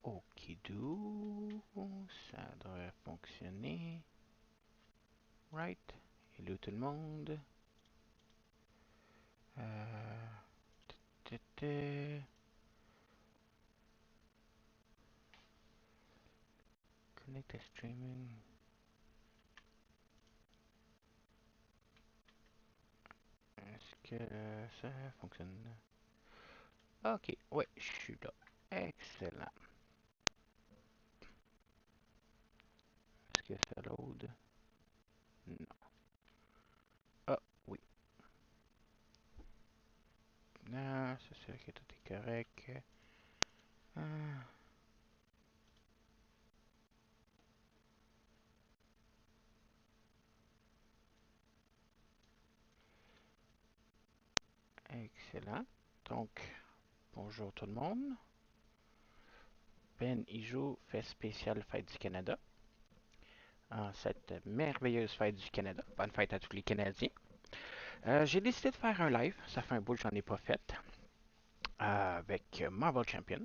Okidou. Ça devrait fonctionner. Right. Hello tout le monde. Connect à streaming. Est-ce que ça fonctionne? Ok, ouais, je suis là. Excellent. Est-ce que ça load? Non. Ah, oui. Non, c'est sûr que tout est correct. Ah, excellent. Donc, bonjour tout le monde. Ben Ijo fait spécial Fête du Canada. En cette merveilleuse fête du Canada. Bonne fête à tous les Canadiens. J'ai décidé de faire un live. Ça fait un bout que j'en ai pas fait. Avec Marvel Champion.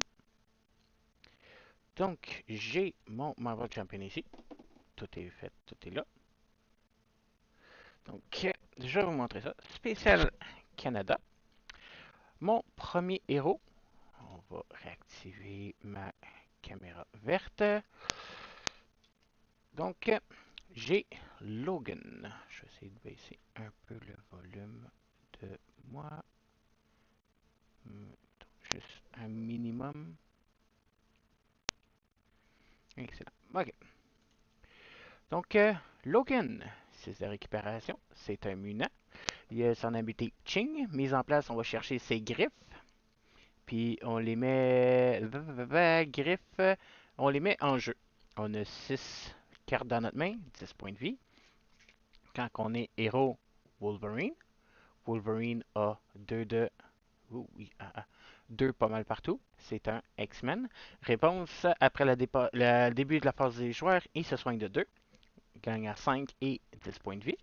Donc, j'ai mon Marvel Champion ici. Tout est fait, tout est là. Donc, je vais vous montrer ça. Spécial Canada. Mon premier héros. On va réactiver ma caméra verte. Donc, j'ai Logan. Je vais essayer de baisser un peu le volume de moi. Juste un minimum. Excellent. OK. Donc, Logan, c'est sa récupération. C'est un mutant. Il a son habilité Ching. Mise en place, on va chercher ses griffes. Puis on les met. Griffes. On les met en jeu. On a 6 cartes dans notre main, 10 points de vie. Quand on est héros Wolverine, Wolverine a 2 de. Oh, oui, deux pas mal partout. C'est un X-Men. Réponse après le début de la phase des joueurs, il se soigne de 2. Gagne à 5 et 10 points de vie.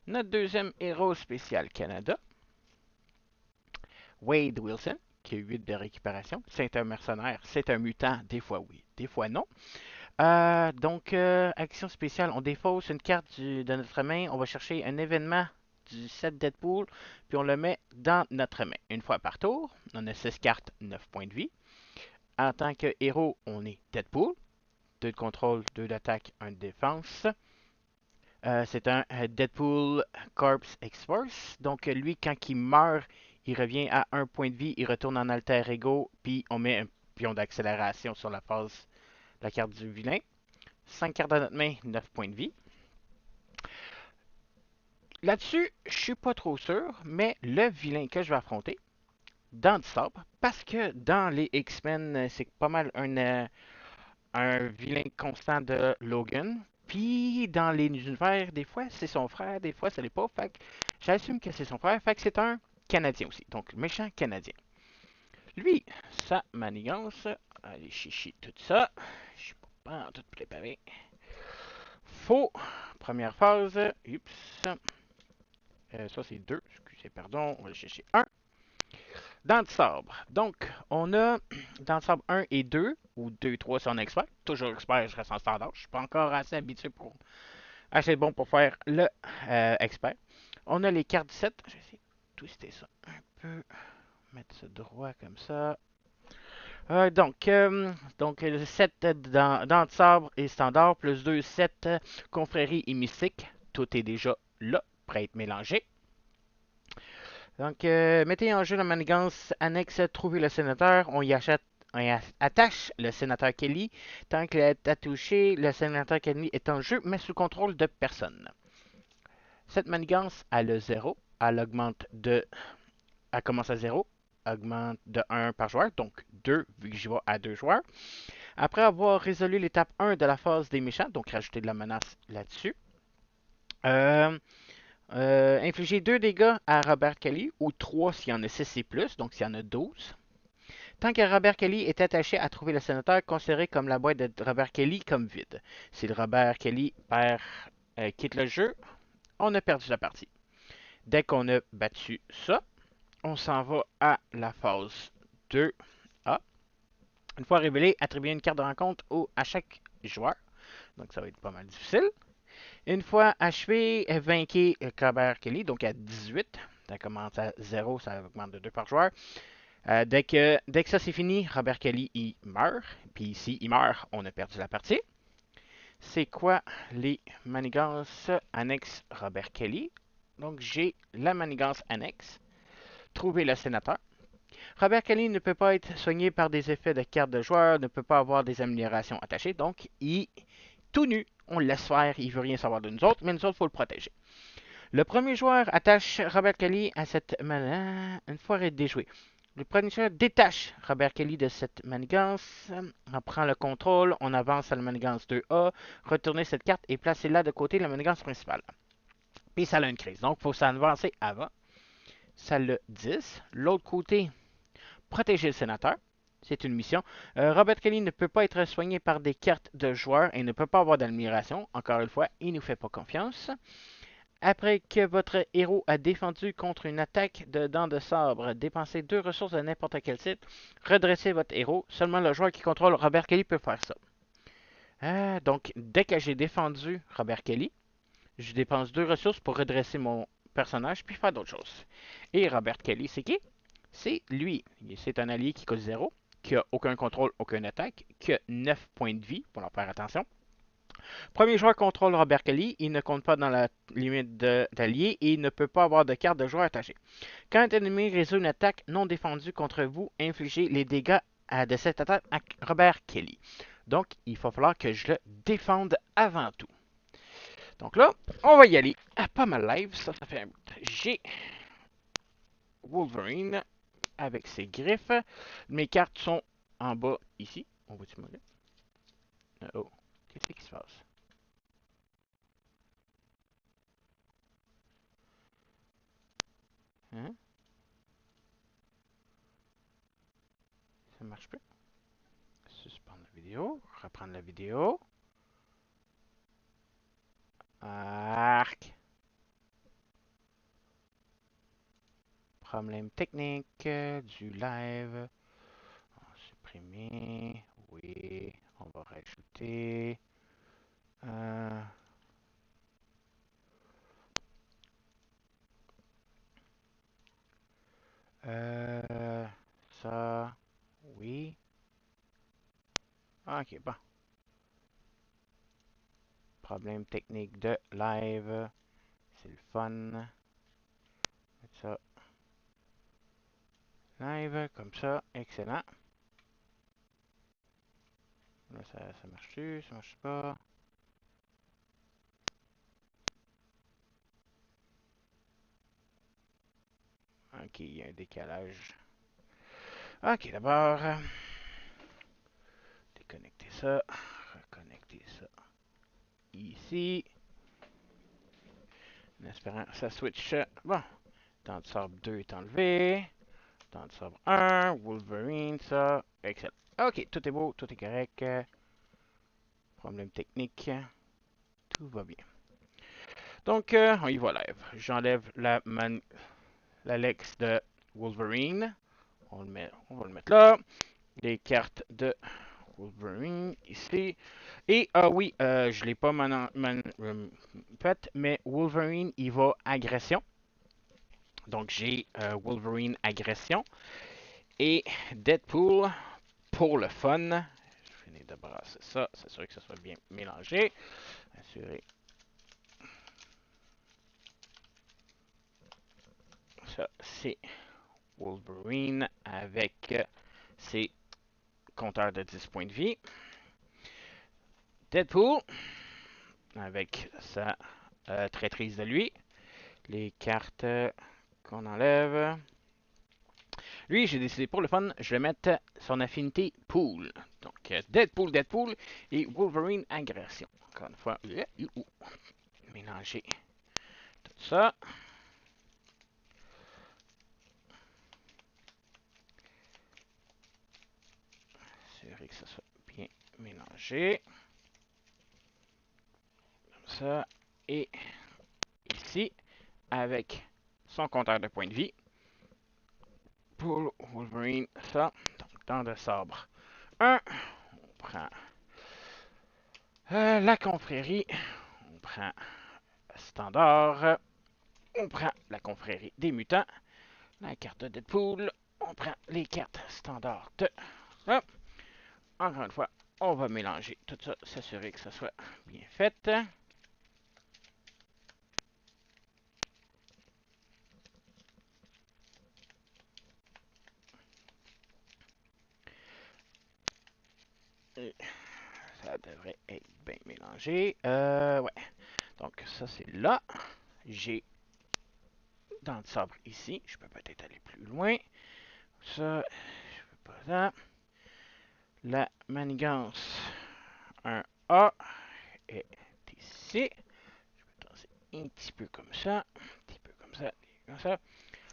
Notre deuxième héros spécial Canada, Wade Wilson, qui a 8 de récupération. C'est un mercenaire, c'est un mutant, des fois oui, des fois non. Donc, action spéciale, on défausse une carte de notre main, on va chercher un événement du set Deadpool, puis on le met dans notre main. Une fois par tour, on a 6 cartes, 9 points de vie. En tant que héros, on est Deadpool. 2 de contrôle, 2 d'attaque, 1 de défense. C'est un Deadpool Corpse X-Force. Donc, lui, quand il meurt, il revient à 1 point de vie, il retourne en alter ego, puis on met un pion d'accélération sur la phase, la carte du vilain. 5 cartes dans notre main, 9 points de vie. Là-dessus, je suis pas trop sûr, mais le vilain que je vais affronter, dans du sabre, parce que dans les X-Men, c'est pas mal un vilain constant de Logan. Puis dans les univers, des fois c'est son frère, des fois ça l'est pas. Fait que j'assume que c'est son frère. Fait que c'est un Canadien aussi. Donc méchant Canadien. Lui, sa manigance. Allez, chichi, tout ça. Je suis pas tout préparé. Faux. Première phase. Oups. Ça c'est 2. Excusez, pardon. On va aller chercher un. Dans le sabre. Donc, on a dans le sabre 1 et 2, ou 2 et 3 si on est expert. Toujours expert, je reste en standard. Je suis pas encore assez habitué pour. Assez bon pour faire le expert. On a les cartes du set. Je vais essayer de twister ça un peu. Mettre ça droit comme ça. Donc, le 7 dans le sabre et standard, plus 2, 7 confrérie et mystique. Tout est déjà là, prêt à être mélangé. Donc, mettez en jeu la manigance annexe Trouver le sénateur. On attache le sénateur Kelly. Tant qu'il est attouché, le sénateur Kelly est en jeu, mais sous contrôle de personne. Cette manigance, elle a 0. Elle augmente de. Elle commence à 0. Augmente de 1 par joueur, donc 2, vu que j'y vais à 2 joueurs. Après avoir résolu l'étape 1 de la phase des méchants, donc rajouter de la menace là-dessus. Euh, infliger 2 dégâts à Robert Kelly, ou 3 s'il y en a 6 et plus, donc s'il y en a 12. Tant que Robert Kelly est attaché à trouver le sénateur, considéré comme la boîte de Robert Kelly comme vide. Si le Robert Kelly quitte le jeu, on a perdu la partie. Dès qu'on a battu ça, on s'en va à la phase 2A. Une fois révélé, attribuez une carte de rencontre à chaque joueur. Donc ça va être pas mal difficile. Une fois achevé, vainquez Robert Kelly, donc à 18. Ça commence à 0, ça augmente de 2 par joueur. Dès que ça c'est fini, Robert Kelly il meurt. Puis s'il meurt, on a perdu la partie. C'est quoi les manigances annexes Robert Kelly? Donc j'ai la manigance annexe. Trouver le sénateur. Robert Kelly ne peut pas être soigné par des effets de carte de joueur, ne peut pas avoir des améliorations attachées, donc il est tout nu. On le laisse faire, il veut rien savoir de nous autres, mais nous autres, il faut le protéger. Le premier joueur attache Robert Kelly à cette manigance une fois déjoué. Le premier joueur détache Robert Kelly de cette manigance, on prend le contrôle, on avance à la manigance 2A, retournez cette carte et placez-la de côté de la manigance principale. Puis ça a une crise, donc il faut s'avancer avant. Ça le 10. L'autre côté, protéger le sénateur. C'est une mission. Robert Kelly ne peut pas être soigné par des cartes de joueurs et ne peut pas avoir d'admiration. Encore une fois, il ne nous fait pas confiance. Après que votre héros a défendu contre une attaque de dents de sabre, dépensez 2 ressources de n'importe quel type. Redressez votre héros. Seulement le joueur qui contrôle Robert Kelly peut faire ça. Donc, dès que j'ai défendu Robert Kelly, je dépense 2 ressources pour redresser mon personnage puis faire d'autres choses. Et Robert Kelly, c'est qui? C'est lui. C'est un allié qui coûte 0, qui a aucun contrôle, aucune attaque, qui a 9 points de vie, pour leur faire attention. Premier joueur contrôle Robert Kelly, il ne compte pas dans la limite d'alliés et il ne peut pas avoir de carte de joueur attachée. Quand un ennemi résout une attaque non défendue contre vous, infligez les dégâts de cette attaque à Robert Kelly. Donc, il va falloir que je le défende avant tout. Donc là, on va y aller. Pas mal live, ça fait un bout. J'ai Wolverine avec ses griffes. Mes cartes sont en bas ici. On va-tu me oh, qu'est-ce qui se passe? Hein? Ça marche pas. Suspendre la vidéo. Reprendre la vidéo. Arc. Problème technique du live. On va supprimer. Oui. On va rajouter. Euh, euh, ça. Oui. Ok, bon. Problème technique de live. C'est le fun. Ça. Live, comme ça. Excellent. Là, ça marche-tu? Ça marche pas? Ok, il y a un décalage. Ok, d'abord, déconnecter ça. Reconnecter ça ici. En espérant que ça switch. Bon, Dent de sabre 2 est enlevé. Dent de sabre 1, Wolverine, ça. Excellent. Ok, tout est beau, tout est correct. Problème technique. Tout va bien. Donc, on y va live. J'enlève l'Alex de Wolverine. On va le mettre là. Les cartes de Wolverine ici. Et oui, je l'ai pas fait, mais Wolverine, il va agression. Donc j'ai Wolverine agression. Et Deadpool pour le fun. Je finis de brasser ça, s'assurer que ça soit bien mélangé. Assurer. Ça, c'est Wolverine avec ses compteurs de 10 points de vie. Deadpool avec sa traîtrise de lui. Les cartes qu'on enlève. Lui, j'ai décidé pour le fun, je vais mettre son affinité Pool. Donc, Deadpool et Wolverine Agression. Encore une fois, mélanger tout ça. Assurer que ça soit bien mélangé. Comme ça. Et ici, avec son compteur de points de vie. Pour Wolverine, ça. Donc, dents de sabre 1. On prend la confrérie. On prend standard. On prend la confrérie des mutants. La carte de Deadpool. On prend les cartes standards de... Hop. Encore une fois, on va mélanger tout ça, s'assurer que ça soit bien fait. Et ça devrait être bien mélangé. Ouais. Donc ça c'est là. J'ai dans le sabre ici. Je peux peut-être aller plus loin. Ça, je peux pas là. La manigance 1A est ici. Je peux tracer un petit peu comme ça. Un petit peu comme ça. Comme ça.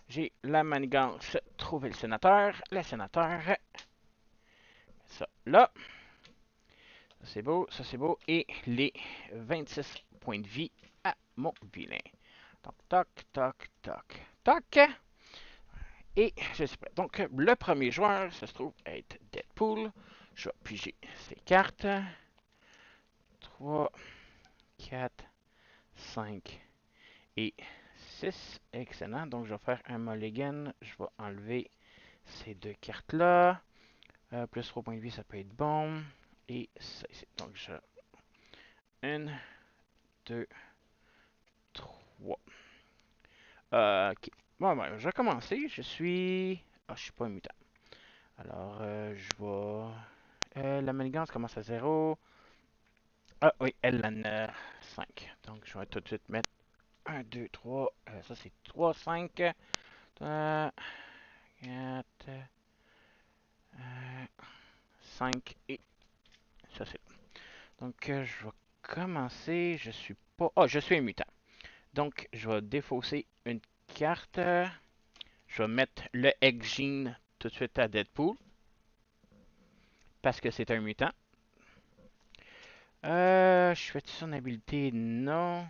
J'ai la manigance trouver le sénateur. Le sénateur. Ça là. Ça c'est beau. Ça c'est beau. Et les 26 points de vie à mon vilain. Donc, toc, toc, toc, toc. Et je suis prêt. Donc, le premier joueur, ça se trouve être Deadpool. Je vais piger ces cartes. 3, 4, 5 et 6. Excellent. Donc, je vais faire un mulligan. Je vais enlever ces deux cartes-là. Plus 3 points de vie, ça peut être bon. Et ça ici. Donc, je... 1, 2, 3. Ok. Bon, ben, je vais commencer. Je suis... Ah, je suis pas un mutant. Alors, je vais... la manigance commence à 0. Ah oui, elle en a 5. Donc, je vais tout de suite mettre 1, 2, 3. Ça, c'est 3, 5, 4, 5 et ça, c'est... Donc, je vais commencer. Je suis pas... Ah, je suis un mutant. Donc, je vais défausser une carte. Je vais mettre le X-Gene tout de suite à Deadpool. Parce que c'est un mutant. Je fais-tu son habilité? Non.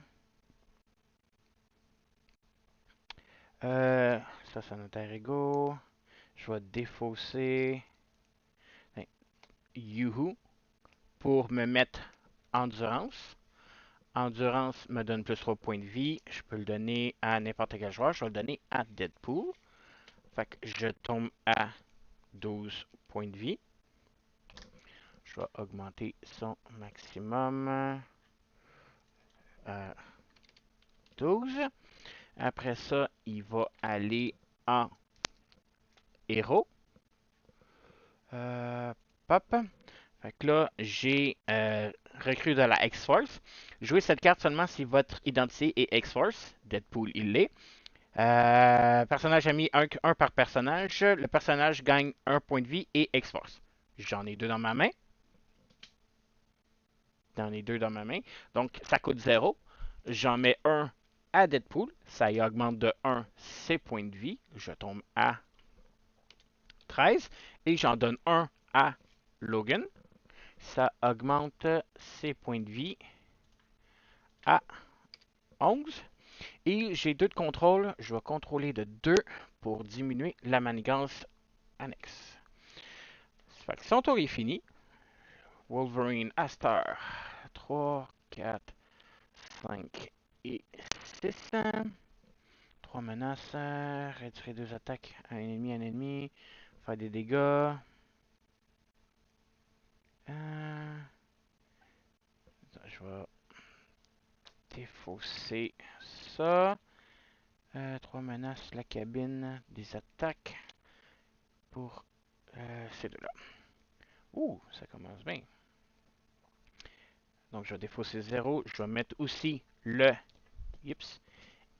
Ça, c'est un alter ego. Je vais défausser Yuhu pour me mettre Endurance. Endurance me donne plus 3 points de vie. Je peux le donner à n'importe quel joueur. Je vais le donner à Deadpool. Fait que je tombe à 12 points de vie. Je vais augmenter son maximum à 12. Après ça, il va aller en héros. Pop. Fait que là, j'ai recrue de la X-Force. Jouez cette carte seulement si votre identité est X-Force. Deadpool, il l'est. Personnage ami, un par personnage. Le personnage gagne un point de vie et X-Force. J'en ai deux dans ma main. J'en ai deux dans ma main. Donc, ça coûte 0. J'en mets un à Deadpool. Ça y augmente de 1 ses points de vie. Je tombe à 13. Et j'en donne un à Logan. Ça augmente ses points de vie à 11. Et j'ai 2 de contrôle. Je vais contrôler de 2 pour diminuer la manigance annexe. Fait que son tour est fini. Wolverine Astar. 3, 4, 5 et 6. 3 menaces. Retirer 2 attaques à un ennemi. Faire des dégâts. Je vais défausser ça. 3 menaces, la cabine, des attaques pour ces deux-là. Ouh, ça commence bien. Donc, je vais défausser 0. Je vais mettre aussi le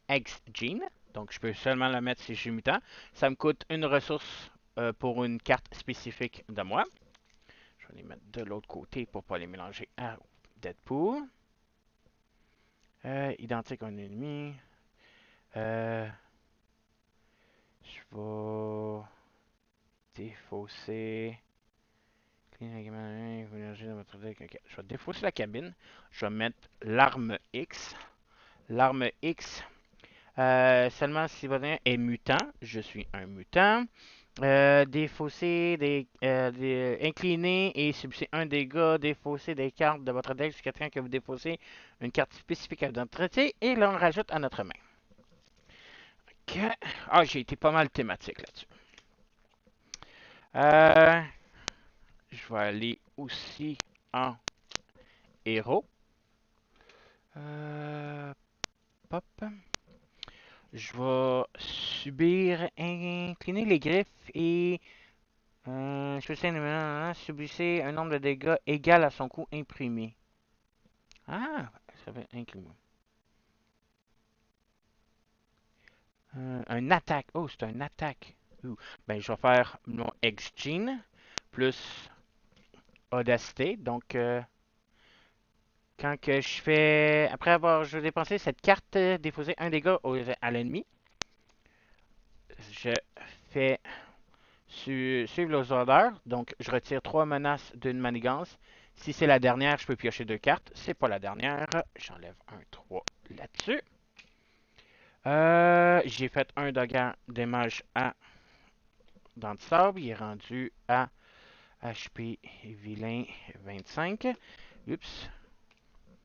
X-Gene. Donc, je peux seulement le mettre si je suis mutant. Ça me coûte une ressource pour une carte spécifique de moi. Je vais les mettre de l'autre côté pour ne pas les mélanger à Deadpool. Identique à un ennemi. Je vais défausser. Je vais défausser la cabine. Je vais mettre l'arme X. L'arme X, seulement si votre est mutant, je suis un mutant. Défausser, incliner et subissez un dégât. Défausser des cartes de votre deck jusqu'à temps que vous défaussez une carte spécifique à notre traité et l'on rajoute à notre main. Ok. Ah, j'ai été pas mal thématique là-dessus. Euh, je vais aller aussi en héros. Pop. Je vais subir, incliner les griffes et subissez un nombre de dégâts égal à son coût imprimé. Ah, ça va incliner. Un attaque. Oh, c'est un attaque. Ben, je vais faire mon X-Gene plus Audacité. Donc, quand que je fais. Après avoir dépensé cette carte, défausé un dégât à l'ennemi, je fais suivre les ordres. Donc, je retire 3 menaces d'une manigance. Si c'est la dernière, je peux piocher 2 cartes. C'est pas la dernière. J'enlève un 3 là-dessus. J'ai fait un dégât dommage à dans le sable. Il est rendu à HP vilain 25. Oups,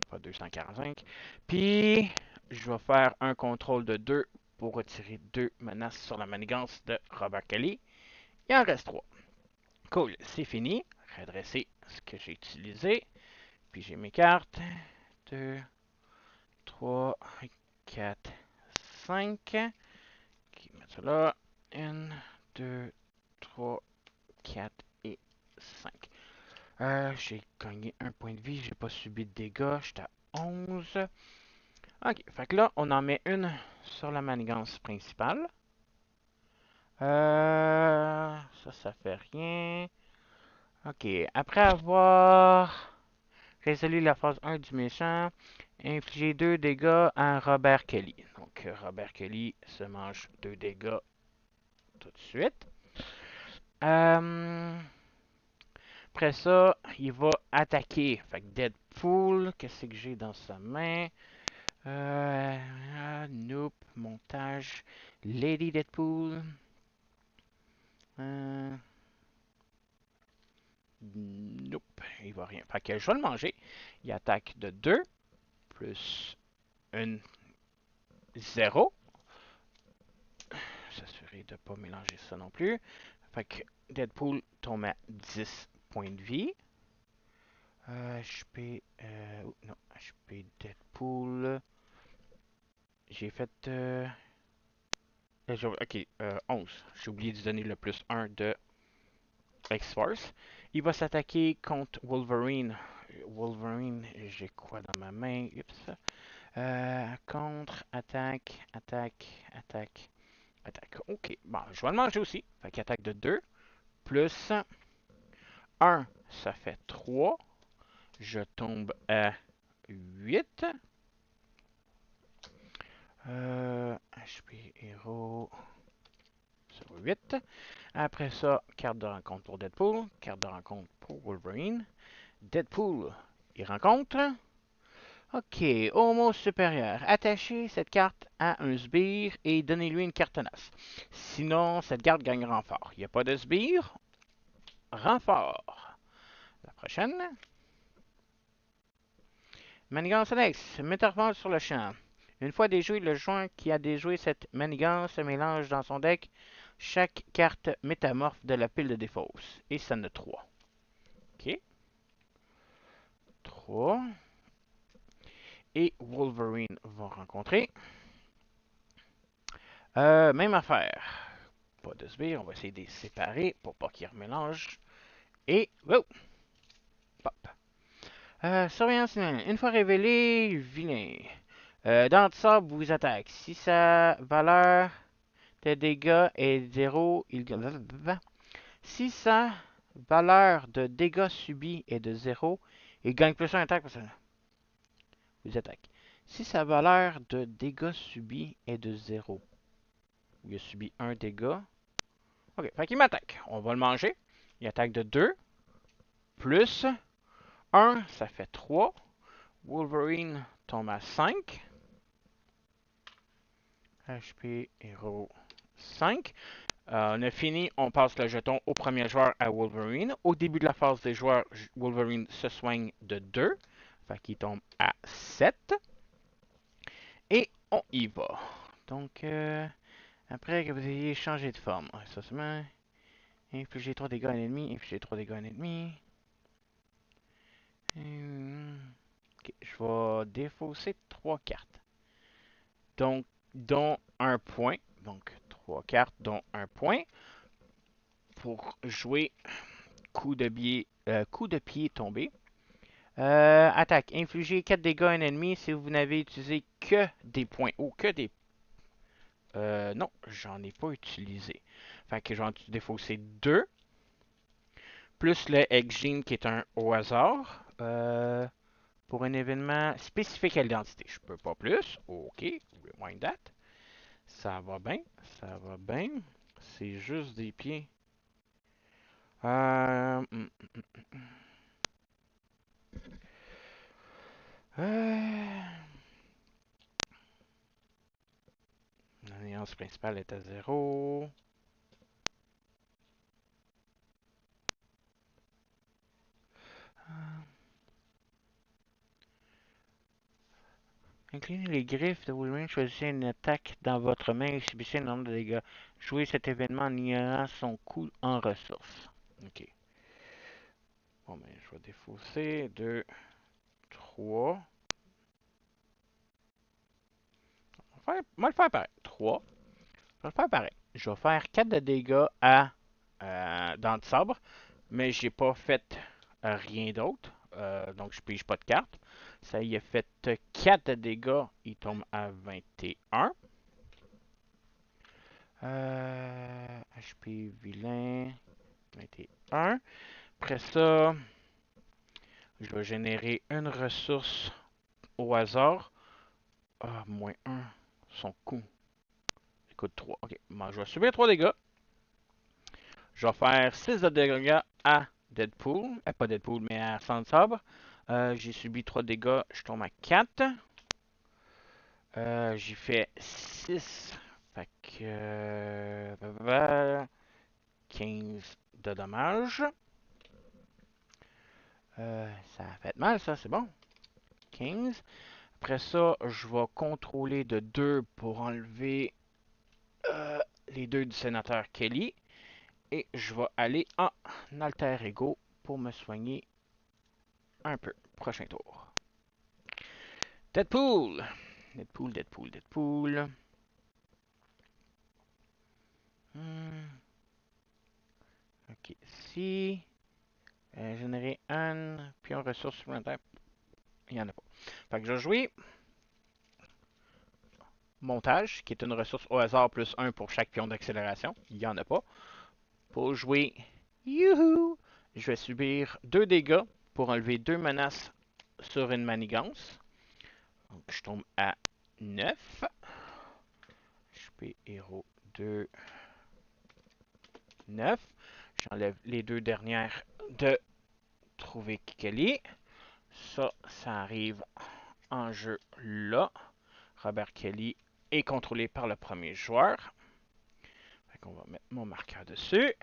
pas 245. Puis, je vais faire un contrôle de 2 pour retirer 2 menaces sur la manigance de Robert Kelly. Il en reste 3. Cool, c'est fini. Redresser ce que j'ai utilisé. Puis j'ai mes cartes. 2, 3, 4, 5. Ok, mettre ça là. 1, 2, 3, 4 et 5. J'ai gagné un point de vie. J'ai pas subi de dégâts. J'étais à 11. Ok, fait que là, on en met une sur la manigance principale. Ça fait rien. Ok, après avoir résolu la phase 1 du méchant, infliger 2 dégâts à Robert Kelly. Donc, Robert Kelly se mange 2 dégâts tout de suite. Après ça, il va attaquer. Fait que Deadpool, qu'est-ce que j'ai dans sa main? Nope, montage. Lady Deadpool. Nope, il va rien. Fait que je vais le manger. Il attaque de 2 plus une 0. S'assurer de ne pas mélanger ça non plus. Fait que Deadpool tombe à 10 points de vie. HP. Non, HP Deadpool. J'ai fait. Ok, 11. J'ai oublié de donner le plus 1 de X-Force. Il va s'attaquer contre Wolverine. Wolverine, j'ai quoi dans ma main? Oups. Contre, attaque, attaque, attaque, attaque. Ok, bon, je vais le manger aussi. Fait qu'il attaque de 2. Plus 1, ça fait 3. Je tombe à 8. HP héros. 8. Après ça, carte de rencontre pour Deadpool. Carte de rencontre pour Wolverine. Deadpool, il rencontre. Ok, Homo supérieur. Attachez cette carte à un sbire et donnez-lui une carte tenace. Sinon, cette carte gagne renfort. Il n'y a pas de sbire. Renfort. La prochaine. Manigance Alex. Métamorphose sur le champ. Une fois déjoué, le joueur qui a déjoué cette manigance mélange dans son deck chaque carte métamorphe de la pile de défausse. Et ça en a 3. Ok. 3. Et Wolverine va rencontrer. Même affaire. Pas de sbire, on va essayer de les séparer pour pas qu'ils remélangent. Et, wow, pop. Surveillance humaine. Une fois révélé, vilain. Dent de sable vous attaque. Si sa valeur de dégâts est 0, il gagne. Si sa valeur de dégâts subis est de 0, il gagne plus un attaque. Vous attaque. Si sa valeur de dégâts subis est de 0, il a subi un dégât. Ok, fait qu'il m'attaque. On va le manger. Il attaque de 2. Plus 1, ça fait 3. Wolverine tombe à 5. HP héros 5. On a fini, on passe le jeton au premier joueur à Wolverine. Au début de la phase des joueurs, Wolverine se soigne de 2. Fait qu'il tombe à 7. Et on y va. Donc, après que vous ayez changé de forme, ça se met. Infliger 3 dégâts à un ennemi, infliger 3 dégâts à un ennemi. Ok, je vais défausser 3 cartes. Donc, dont un point. Donc, 3 cartes, dont un point. Pour jouer coup de pied tombé. Attaque. Infliger 4 dégâts à un ennemi si vous n'avez utilisé que des points hauts, que des. Non, j'en ai pas utilisé. Fait que j'en ai défaussé 2. Plus le X-Gene qui est un au hasard. Pour un événement spécifique à l'identité. Je peux pas plus. Ok, rewind that. Ça va bien, ça va bien. C'est juste des pieds. Euh, mm, euh, L'alliance principale est à 0. Inclinez les griffes de Wolverine, choisissez une attaque dans votre main et subissez un nombre de dégâts. Jouez cet événement en ignorant son coût en ressources. Ok. Bon, ben, je vais défausser 2, 3. On va le faire pareil. 3. Je vais le faire pareil. Je vais faire 4 de dégâts à Dents de Sabre, mais j'ai pas fait rien d'autre. Donc je pige pas de carte. Ça y a fait 4 de dégâts. Il tombe à 21. HP vilain. 21. Après ça, je vais générer une ressource au hasard. Ah, moins 1. Son coût. Il coûte 3. Ok. Bon, je vais subir 3 dégâts. Je vais faire 6 de dégâts à Deadpool. Pas Deadpool, mais à Sans Sabre. J'ai subi 3 dégâts. Je tombe à 4. J'ai fait 6. Fait que. 15 de dommages. Ça a fait mal, ça, c'est bon. 15. Après ça, je vais contrôler de 2 pour enlever les 2 du sénateur Kelly. Et je vais aller en alter ego pour me soigner un peu. Prochain tour. Deadpool. Deadpool, Deadpool, Deadpool. Ok, si. Générer un pion ressource supplémentaire. Il n'y en a pas. Fait que je vais jouer montage, qui est une ressource au hasard plus un pour chaque pion d'accélération. Il n'y en a pas. Pour jouer youhou, je vais subir 2 dégâts pour enlever 2 menaces sur une manigance. Donc je tombe à 9. HP héros 2, 9. J'enlève les 2 dernières de trouver Kelly. Ça arrive en jeu là. Robert Kelly est contrôlé par le premier joueur. Fait qu'on va mettre mon marqueur dessus.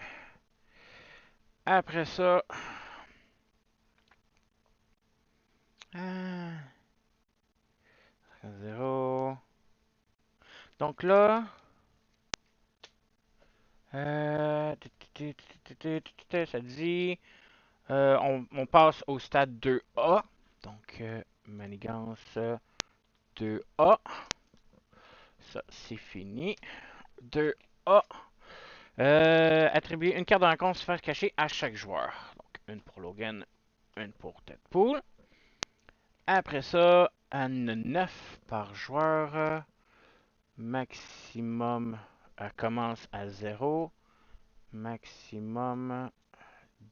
Après ça, 0. Donc là, ça dit, on passe au stade 2A. Donc, manigance 2A. Ça, c'est fini. 2A. Attribuer une carte de rencontre sphère cachée à chaque joueur. Donc, une pour Logan, une pour Deadpool. Après ça, un 9 par joueur. Maximum commence à 0. Maximum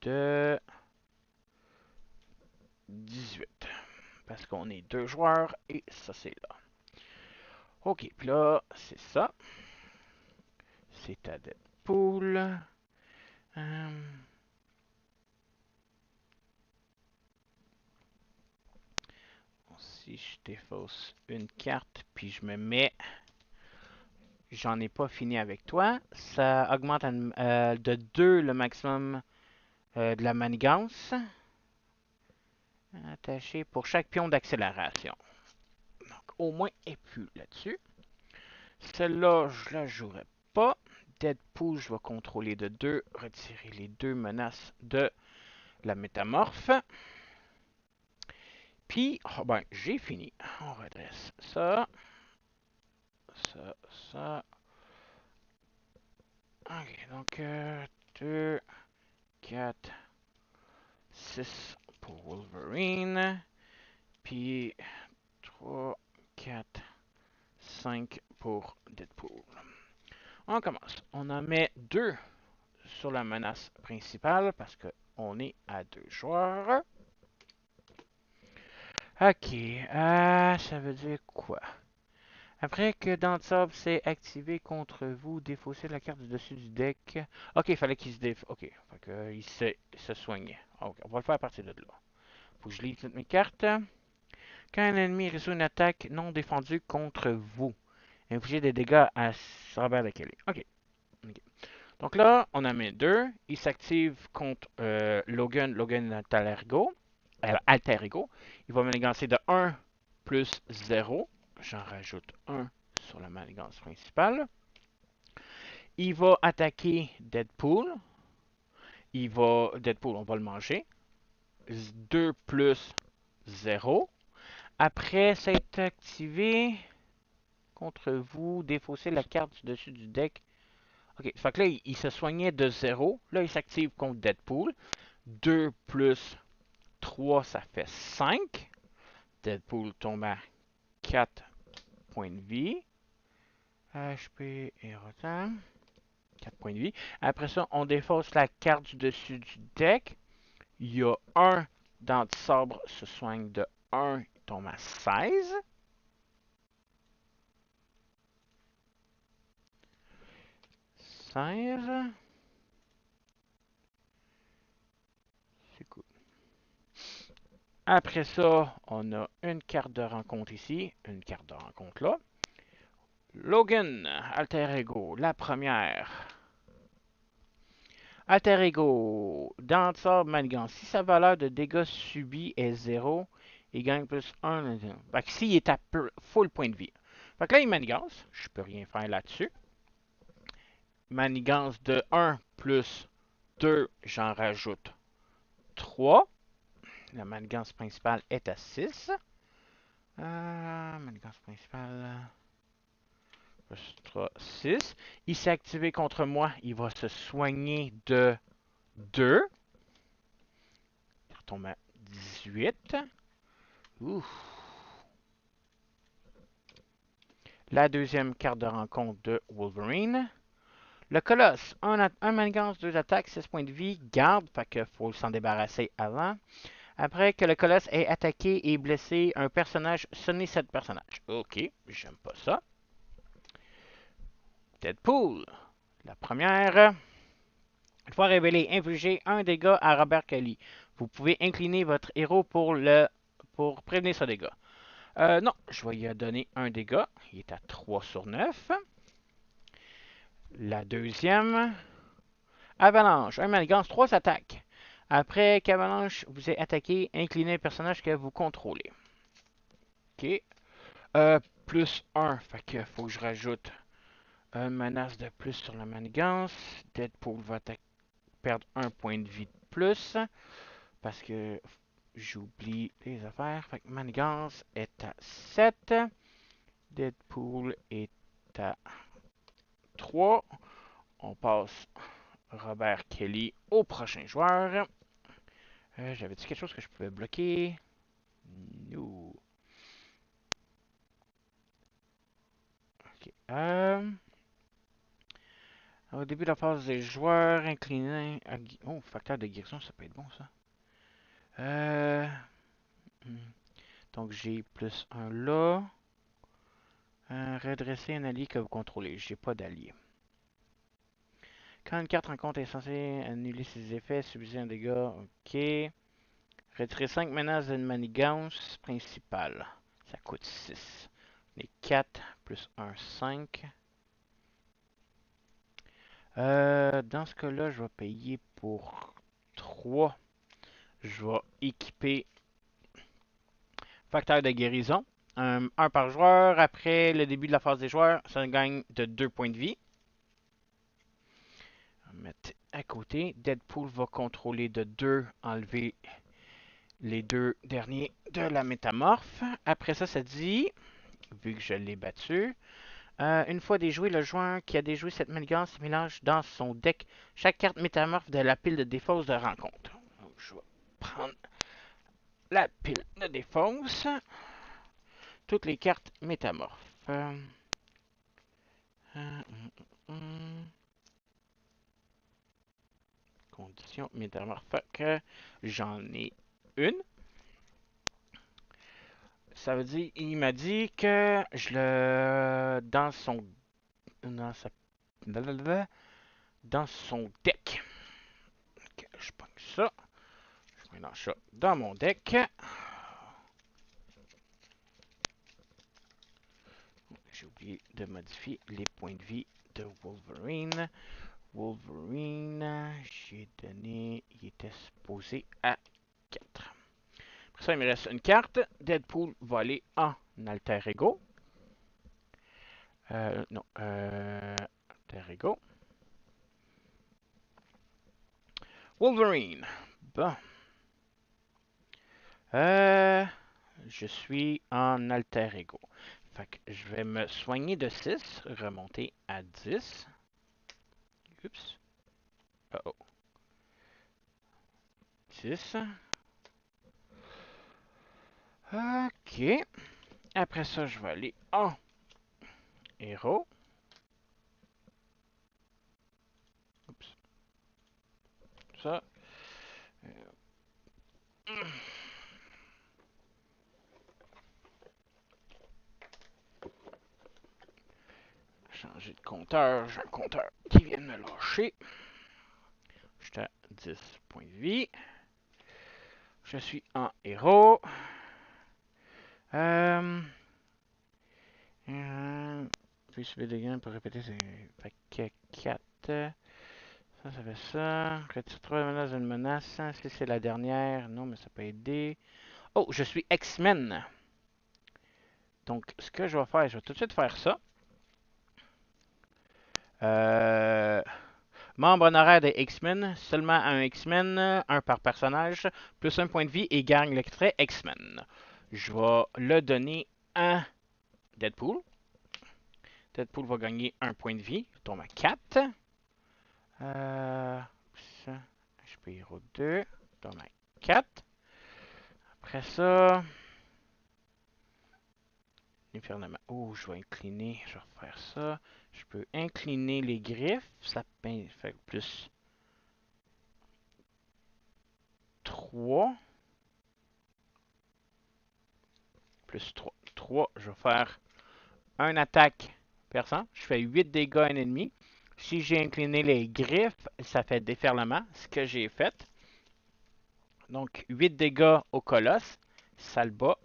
de 18. Parce qu'on est 2 joueurs et ça, c'est là. Ok, puis là, c'est ça. C'est à Deadpool. Si je défausse une carte, puis je me mets J'en ai pas fini avec toi. Ça augmente de 2 le maximum de la manigance. Attaché pour chaque pion d'accélération. Donc, au moins, et plus là-dessus. Celle-là, je la jouerai pas. Deadpool, je vais contrôler de 2. Retirer les 2 menaces de la métamorphe. Puis, oh ben, j'ai fini. On redresse ça. Ça, ça. Ok, donc 2, 4, 6 pour Wolverine. Puis 3, 4, 5 pour Deadpool. On commence. On en met 2 sur la menace principale parce qu'on est à 2 joueurs. Ok, ça veut dire quoi? Après que Dent de Sable s'est activé contre vous, défaussez la carte du dessus du deck. Ok, il fallait qu'il se Ok, fait que, il se soignait. Ok, on va le faire à partir de là. Faut que je lise toutes mes cartes. Quand un ennemi reçoit une attaque non défendue contre vous, infligez des dégâts à Robert de Kelly. Ok. Ok. Donc là, on en met 2. Il s'active contre Logan Alter Ego. Alter Ego. Il va me manigancer de 1 plus 0. J'en rajoute 1 sur la manigance principale. Il va attaquer Deadpool. Deadpool, on va le manger. 2 plus 0. Après s'être activé contre vous, défausser la carte du dessus du deck. Ok, fait que là, il se soignait de 0. Là, il s'active contre Deadpool. 2 plus 3, ça fait 5. Deadpool tombe à 4 points de vie. HP et rotant. 4 points de vie. Après ça, on défausse la carte du dessus du deck. Il y a 1 dans le sabre, se soigne de 1, il tombe à 16. 16. C'est cool. Après ça, on a une carte de rencontre ici, une carte de rencontre là. Logan, Alter Ego, la première. Alter Ego, dans le sort manigance. Si sa valeur de dégâts subis est 0, il gagne plus 1. Fait que s'il est à full point de vie. Fait que là, il manigance. Je peux rien faire là-dessus. Manigance de 1 plus 2, j'en rajoute 3. La manigance principale est à 6. Manigance principale. Plus 3, 6. Il s'est activé contre moi. Il va se soigner de 2. Il retombe à 18. Ouf. La deuxième carte de rencontre de Wolverine. Le Colosse, un manigance, 2 attaques, 6 points de vie, garde, fait qu'il faut s'en débarrasser avant. Après que le Colosse ait attaqué et blessé un personnage, sonnez cet personnage. Ok, j'aime pas ça. Deadpool, la première. Une fois révélé, infligez un dégât à Robert Kelly. Vous pouvez incliner votre héros pour prévenir ce dégât. Non, je vais lui donner un dégât. Il est à 3 sur 9. La deuxième. Avalanche. Un manigance, 3 attaques. Après qu'Avalanche vous ait attaqué, inclinez un personnage que vous contrôlez. Ok. Plus 1. Fait que faut que je rajoute une menace de plus sur la manigance. Deadpool va perdre un point de vie de plus. Parce que j'oublie les affaires. Fait que manigance est à 7. Deadpool est à 3. On passe Robert Kelly au prochain joueur. J'avais dit quelque chose que je pouvais bloquer. No. Ok. Au début de la phase des joueurs inclinés à... Oh, facteur de guérison, ça peut être bon ça. Euh... hmm. Donc j'ai plus un là. Redresser un allié que vous contrôlez. J'ai pas d'allié. Quand une carte rencontre est censée annuler ses effets, subissez un dégât. Ok. Retirer 5 menaces d'une manigance principale. Ça coûte 6. Les 4 plus 1, 5. Dans ce cas-là, je vais payer pour 3. Je vais équiper facteur de guérison. Un par joueur. Après le début de la phase des joueurs, ça gagne de 2 points de vie. On va mettre à côté. Deadpool va contrôler de 2, enlever les 2 derniers de la métamorphe. Après ça, ça dit, vu que je l'ai battu, une fois déjoué, le joueur qui a déjoué cette manigance mélange dans son deck chaque carte métamorphe de la pile de défausse de rencontre. Donc, je vais prendre la pile de défausse. Toutes les cartes métamorphes. Condition métamorphe. J'en ai une. Ça veut dire, il m'a dit que je le. Dans son deck. Ok, je prends ça. Je mélange ça dans mon deck. J'ai oublié de modifier les points de vie de Wolverine. Wolverine, j'ai donné, il était supposé à 4. Après ça, il me reste une carte. Deadpool va aller en alter ego. Non, alter ego. Wolverine. Bon. Je suis en alter ego. Fait que je vais me soigner de 6, remonter à 10. Oups. Oh. 10. Ok. Après ça, je vais aller en héros. Oups. Ça. Changer de compteur. J'ai un compteur qui vient de me lâcher. J'étais à 10 points de vie. Je suis en héros. Puis subir des gains pour répéter. Fait que 4. Ça fait ça. Retire 3 menaces d'une menace. Si c'est la dernière, non, mais ça peut aider. Oh, je suis X-Men. Donc, ce que je vais faire, je vais tout de suite faire ça. Membre honoraire des X-Men, seulement un X-Men, un par personnage, plus un point de vie et gagne l'extrait X-Men. Je vais le donner à Deadpool. Deadpool va gagner un point de vie, il tombe à 4. HP Hero 2, tombe à 4. Après ça, Infernement. Oh, je vais incliner, je vais refaire ça. Je peux incliner les griffes, ça fait plus 3. Plus 3. 3, je vais faire un attaque perçant. Je fais 8 dégâts à un ennemi. Si j'ai incliné les griffes, ça fait déferlement, ce que j'ai fait. Donc, 8 dégâts au colosse, ça le bat.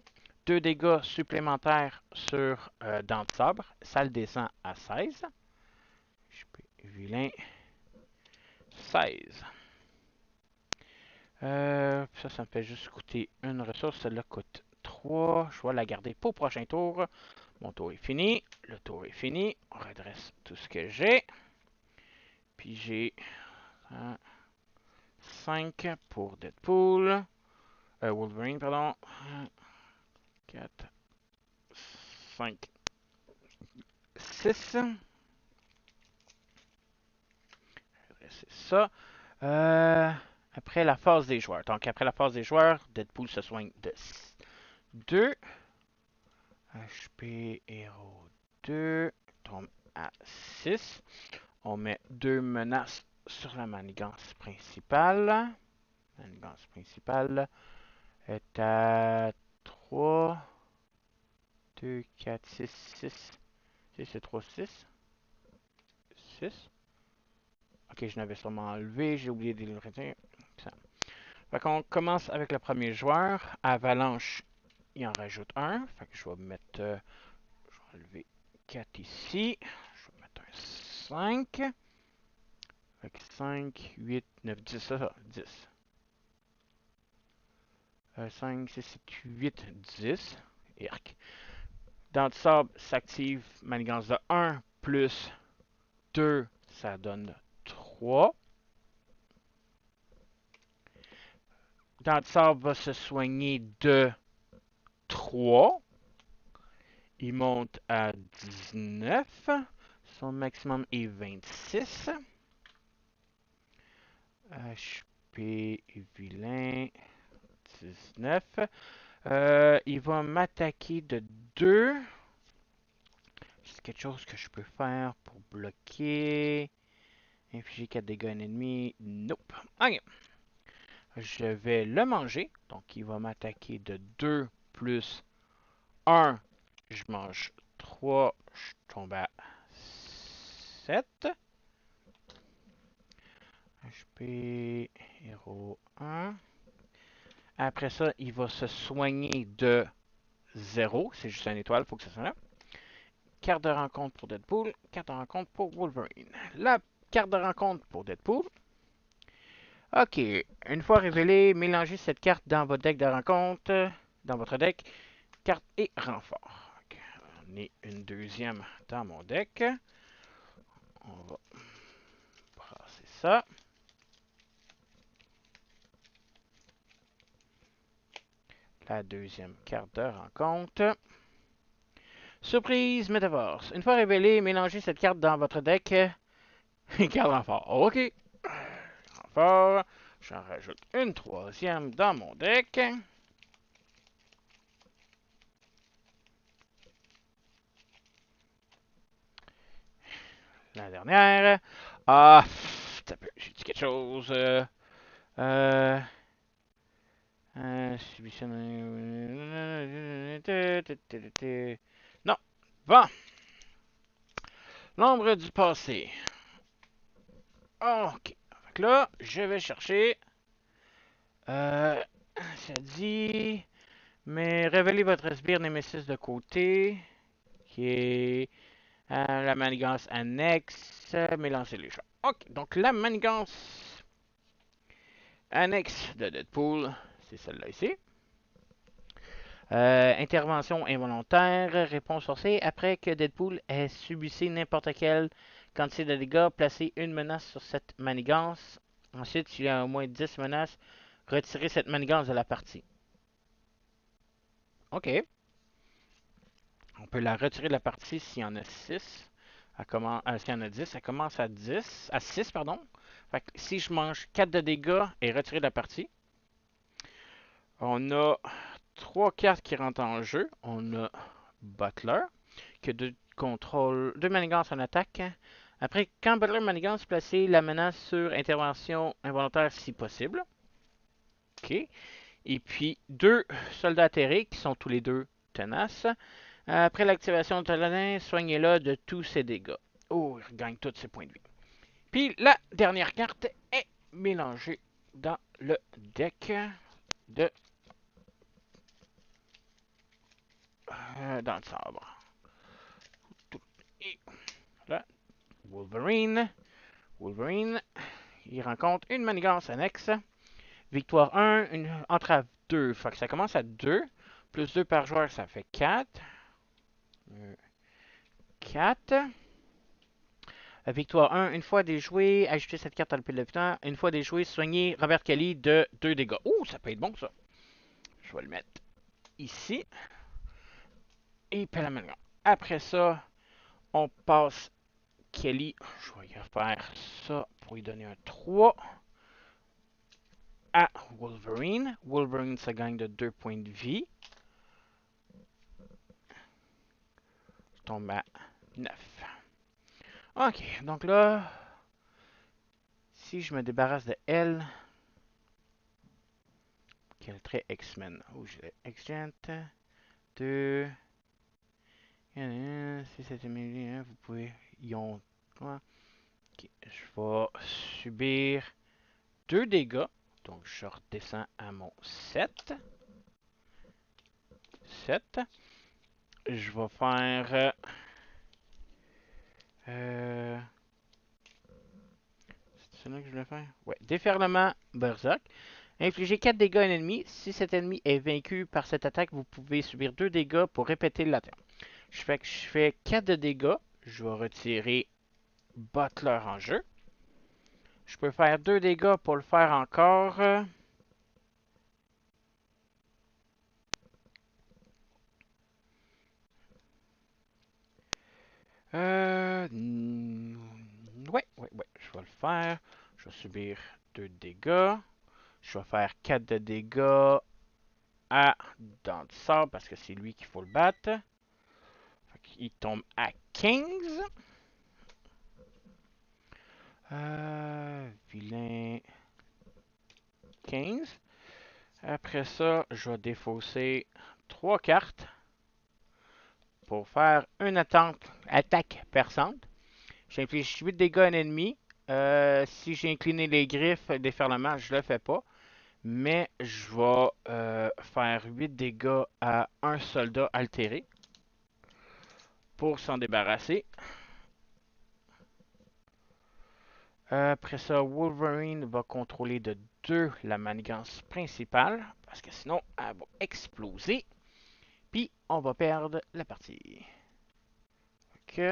2 dégâts supplémentaires sur Dents de Sabre, ça le descend à 16. Je peux vilain 16. Ça me fait juste coûter une ressource. Celle-là coûte 3. Je vais la garder pour le prochain tour. Mon tour est fini. Le tour est fini. On redresse tout ce que j'ai. Puis j'ai 5 pour Deadpool. Wolverine, pardon. 4, 5, 6. C'est ça. Après la phase des joueurs. Donc, après la phase des joueurs, Deadpool se soigne de 2. HP Hero 2 tombe à 6. On met 2 menaces sur la manigance principale. La manigance principale est à 3, 2, 4, 6, 6. 6 et 3, 6. 6. Ok, je l'avais sûrement enlevé. J'ai oublié de le retirer. Fait qu'on commence avec le premier joueur. Avalanche, il en rajoute un. Fait que je vais mettre. Je vais enlever 4 ici. Je vais mettre un 5. Fait que 5, 8, 9, 10, ça, 10. 5, 6, 7, 8, 10. Irk. Dents de sable s'active manigance de 1 plus 2, ça donne 3. Dents de sable va se soigner de 3. Il monte à 19. Son maximum est 26. HP vilain 19. Il va m'attaquer de 2. C'est quelque chose que je peux faire pour bloquer. Infliger 4 dégâts à un ennemi. Nope. Ok. Je vais le manger. Donc il va m'attaquer de 2 plus 1. Je mange 3. Je tombe à 7. HP héros 1. Après ça, il va se soigner de 0. C'est juste une étoile, il faut que ça soit là. Carte de rencontre pour Deadpool. Carte de rencontre pour Wolverine. La carte de rencontre pour Deadpool. Ok. Une fois révélée, mélangez cette carte dans votre deck de rencontre. Dans votre deck. Carte et renfort. Okay. On est une deuxième dans mon deck. On va brasser ça. La deuxième carte de rencontre. Surprise Metaverse. Une fois révélée, mélangez cette carte dans votre deck. Carte renfort. Ok. Renfort. J'en rajoute une troisième dans mon deck. La dernière. Ah, j'ai dit quelque chose. Euh, non. Bon. L'ombre du passé. Ok. Donc là, je vais chercher. Ça dit. Mais révélez votre sbire Nemesis de côté. Qui est la manigance annexe. Mélangez les champs. Ok. Donc la manigance annexe de Deadpool. C'est celle-là ici. Intervention involontaire, réponse forcée. Après que Deadpool ait subissé n'importe quelle quantité de dégâts, placez une menace sur cette manigance. Ensuite, s'il y a au moins 10 menaces, retirez cette manigance de la partie. Ok. On peut la retirer de la partie s'il y en a 6. S'il y en a 10, ça commence à 10. À 6, pardon. Fait que si je mange 4 de dégâts et retiré de la partie, on a 3 cartes qui rentrent en jeu. On a Butler, qui a 2 contrôles, 2 manigances en attaque. Après, quand Butler manigance, placez la menace sur intervention involontaire si possible. OK. Et puis, 2 soldats atterrés, qui sont tous les deux tenaces. Après l'activation de Paladin, soignez-la de tous ses dégâts. Oh, il gagne tous ses points de vie. Puis, la dernière carte est mélangée dans le deck de dans le sabre. Et là, Wolverine. Wolverine, il rencontre une manigance annexe. Victoire 1, une entrave 2. Fait que ça commence à 2. Plus 2 par joueur, ça fait 4. 4. Victoire 1, une fois déjoué, ajoutez cette carte à le pile de victoire. Une fois déjoué, soignez Robert Kelly de 2 dégâts. Ouh, ça peut être bon ça. Je vais le mettre ici. Et Pelamangan. Après ça, on passe Kelly. Je vais y faire ça pour lui donner un 3. À Wolverine. Wolverine, ça gagne de 2 points de vie. Je tombe à 9. Ok, donc là, si je me débarrasse de elle, quel trait X-Men? Oh, j'ai X-Gent, 2, si c'est amélioré, vous pouvez, ils ont, ok, je vais subir 2 dégâts, donc je redescends à mon 7. 7. Je vais faire, voulais faire? Ouais. Déferlement Berserk. Infligez 4 dégâts à un ennemi. Si cet ennemi est vaincu par cette attaque, vous pouvez subir 2 dégâts pour répéter l'attaque. Je fais 4 de dégâts. Je vais retirer Butler en jeu. Je peux faire 2 dégâts pour le faire encore. Ouais, je vais le faire. Je vais subir 2 dégâts. Je vais faire 4 de dégâts à dans le sable parce que c'est lui qu'il faut le battre. Il tombe à 15. Vilain 15. Après ça, je vais défausser 3 cartes pour faire une attaque perçante. J'inflige 8 dégâts à un ennemi. Si j'ai incliné les griffes, le déferlement, je le fais pas. Mais je vais faire 8 dégâts à un soldat altéré pour s'en débarrasser. Après ça, Wolverine va contrôler de 2 la manigance principale, parce que sinon, elle va exploser. Puis, on va perdre la partie. Ok.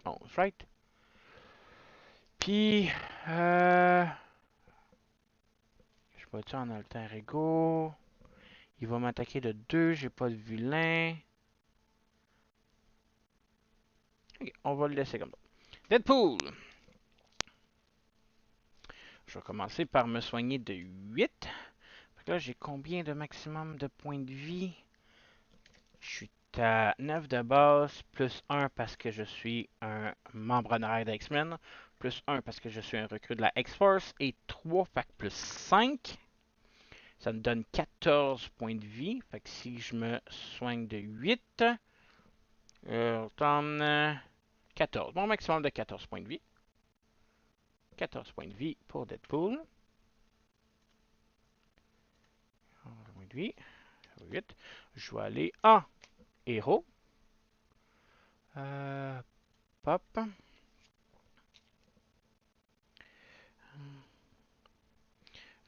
11, right? Puis, je vais-tu en alter ego? Il va m'attaquer de 2, j'ai pas de vilain. Ok, on va le laisser comme ça. Deadpool! Je vais commencer par me soigner de 8. Là, j'ai combien de maximum de points de vie? Je suis à 9 de base, plus 1 parce que je suis un membre honoraire d'X-Men, plus 1 parce que je suis un recrue de la X-Force, et 3, fait que plus 5. Ça me donne 14 points de vie. Fait que si je me soigne de 8, donne 14. Bon, maximum de 14 points de vie. 14 points de vie pour Deadpool. 11 points de vie. 8. Je vais aller en héros. Pop.